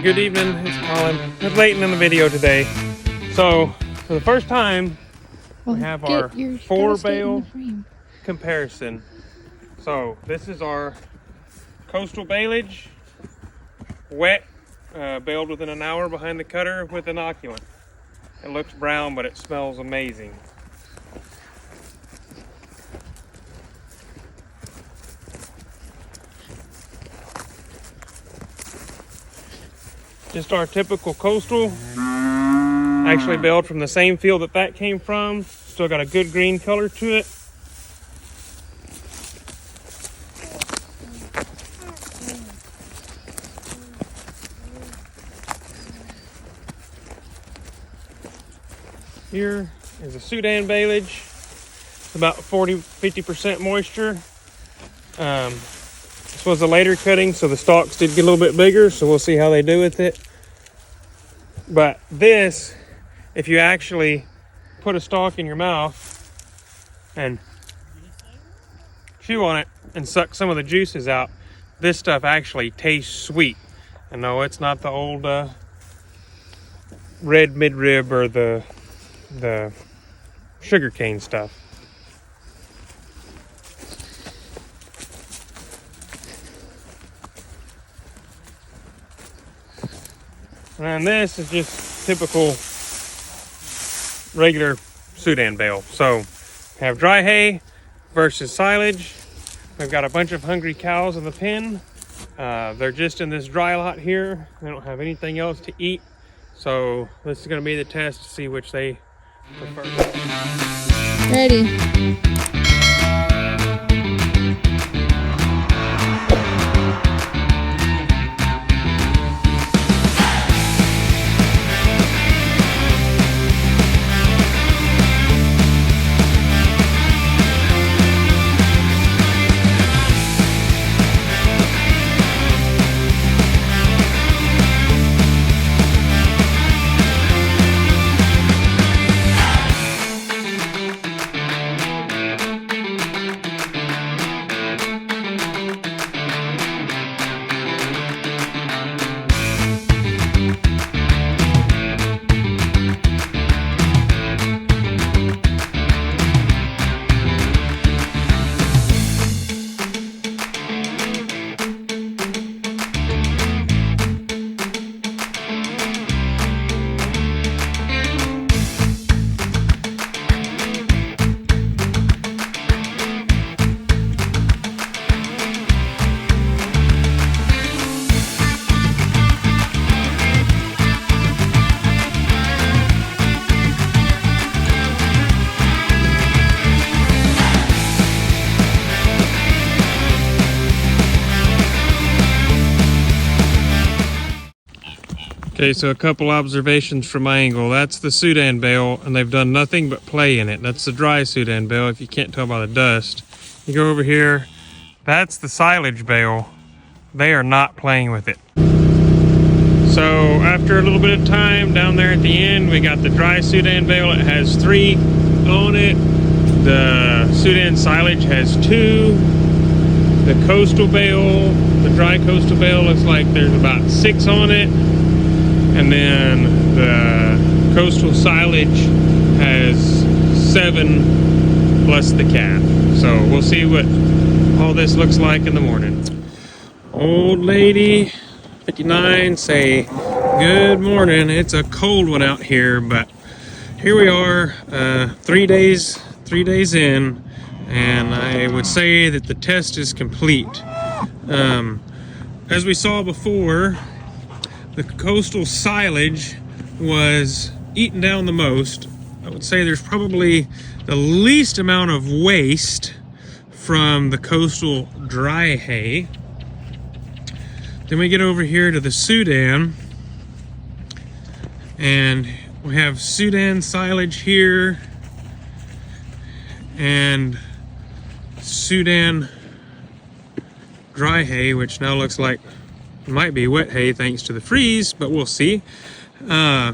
good evening, it's Colin. It's late in the video today. So, for the first time, we have our 4-bale comparison. So, this is our coastal baleage, wet, baled within an hour behind the cutter with inoculant. It looks brown, but it smells amazing. Just our typical coastal, actually baled from the same field that came from. Still got a good green color to it. Here is a Sudan baleage. It's about 50% moisture. This was a later cutting, so the stalks did get a little bit bigger, so we'll see how they do with it. But this, if you actually put a stalk in your mouth and chew on it and suck some of the juices out, this stuff actually tastes sweet. And no, it's not the old red midrib or the sugarcane stuff. And this is just typical regular Sudan bale. So we have dry hay versus silage. We've got a bunch of hungry cows in the pen. They're just in this dry lot here. They don't have anything else to eat. So this is going to be the test to see which they prefer. Ready. Okay, so a couple observations from my angle. That's the Sudan bale, and they've done nothing but play in it. That's the dry Sudan bale, if you can't tell by the dust. You go over here, that's the silage bale. They are not playing with it. So after a little bit of time down there at the end, we got the dry Sudan bale. It has 3 on it. The Sudan silage has 2. The coastal bale, the dry coastal bale, looks like there's about 6 on it. And then the coastal silage has 7 plus the calf. So we'll see what all this looks like in the morning. Old lady 59 say good morning. It's a cold one out here, but here we are 3 days in, and I would say that the test is complete. As we saw before, the coastal silage was eaten down the most. I would say there's probably the least amount of waste from the coastal dry hay. Then we get over here to the Sudan, and we have Sudan silage here and Sudan dry hay, which now looks like it might be wet hay thanks to the freeze, but we'll see. I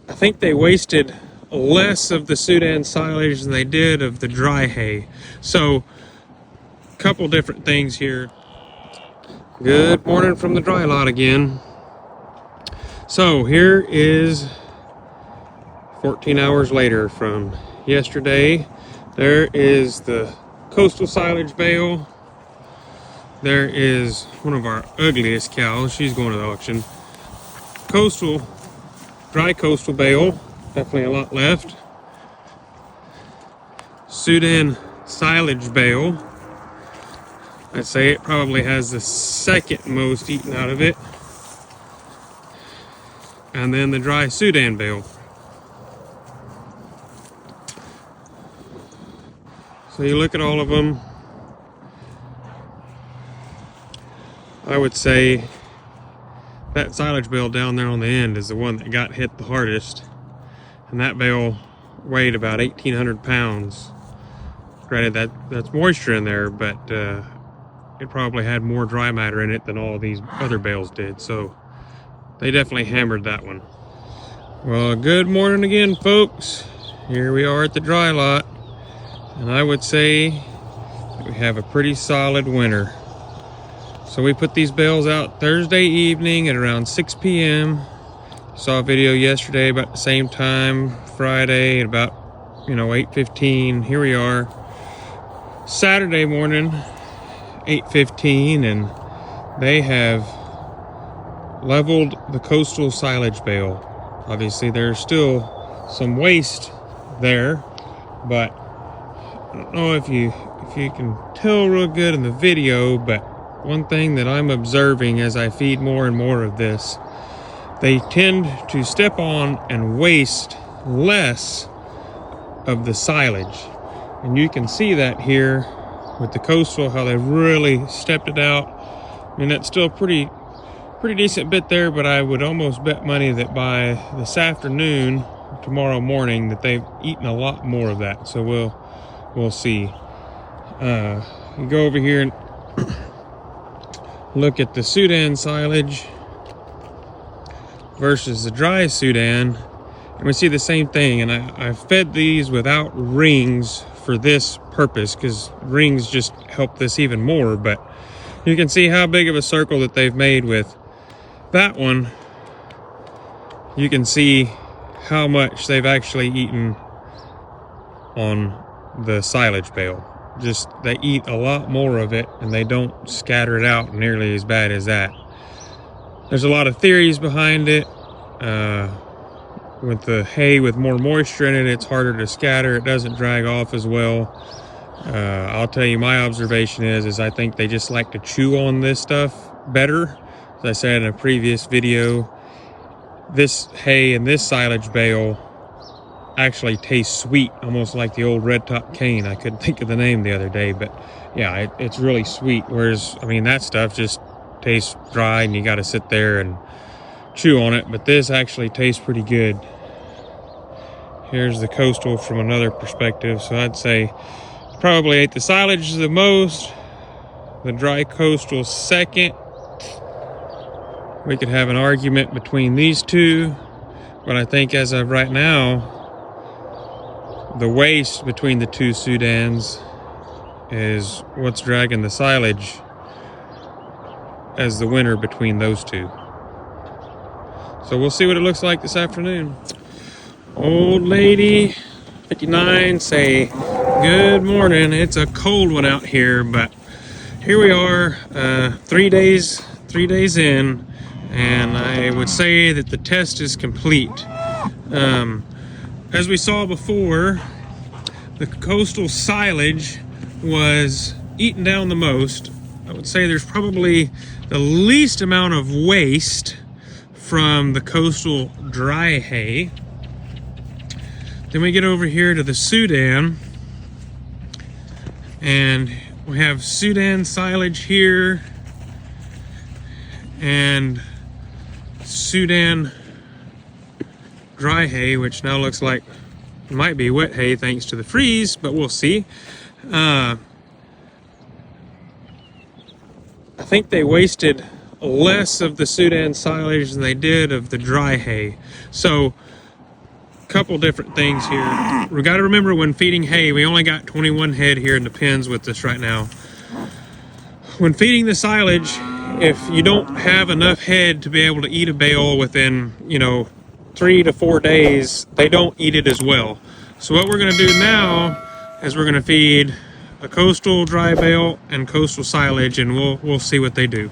think they wasted less of the Sudan silage than they did of the dry hay. So, a couple different things here. Good morning from the dry lot again. So here is 14 hours later from yesterday. There is the coastal silage bale. There is one of our ugliest cows. She's going to the auction. Coastal, dry coastal bale. Definitely a lot left. Sudan silage bale. I'd say it probably has the second most eaten out of it. And then the dry Sudan bale. So you look at all of them. I would say that silage bale down there on the end is the one that got hit the hardest. And that bale weighed about 1,800 pounds. Granted, that's moisture in there, but it probably had more dry matter in it than all of these other bales did. So they definitely hammered that one. Well, good morning again, folks. Here we are at the dry lot. And I would say we have a pretty solid winter. So we put these bales out Thursday evening at around 6 p.m. Saw a video yesterday about the same time, Friday at about 8:15. Here we are, Saturday morning, 8:15, and they have leveled the coastal silage bale. Obviously there's still some waste there, but I don't know if you can tell real good in the video, but one thing that I'm observing as I feed more and more of this, they tend to step on and waste less of the silage. And you can see that here with the coastal, how they really stepped it out. I mean, that's still a pretty decent bit there, but I would almost bet money that by this afternoon, tomorrow morning, that they've eaten a lot more of that. So we'll see. You go over here and look at the Sudan silage versus the dry Sudan, and we see the same thing. And I fed these without rings for this purpose, because rings just help this even more. But you can see how big of a circle that they've made with that one. You can see how much they've actually eaten on the silage bale. Just they eat a lot more of it, and they don't scatter it out nearly as bad as that. There's a lot of theories behind it. With the hay with more moisture in it, it's harder to scatter. It doesn't drag off as well. I'll tell you, my observation is I think they just like to chew on this stuff better. As I said in a previous video, this hay and this silage bale actually tastes sweet, almost like the old red top cane. I couldn't think of the name the other day, but yeah, it's really sweet. Whereas, I mean, that stuff just tastes dry and you got to sit there and chew on it. But this actually tastes pretty good. Here's the coastal from another perspective. So I'd say probably ate the silage the most, the dry coastal second. We could have an argument between these two, but I think as of right now, the waste between the two Sudans is what's dragging the silage as the winner between those two. So we'll see what it looks like this afternoon. Old lady 59 say good morning. It's a cold one out here, but here we are, 3 days in, and I would say that the test is complete. As we saw before, the coastal silage was eaten down the most. I would say there's probably the least amount of waste from the coastal dry hay. Then we get over here to the Sudan, and we have Sudan silage here and Sudan dry hay, which now looks like it might be wet hay thanks to the freeze, but we'll see. I think they wasted less of the Sudan silage than they did of the dry hay. So a couple different things here. We got to remember, when feeding hay, we only got 21 head here in the pens with us right now. When feeding the silage, if you don't have enough head to be able to eat a bale within, 3 to 4 days, they don't eat it as well. So what we're going to do now is we're going to feed a coastal dry bale and coastal silage, and we'll see what they do.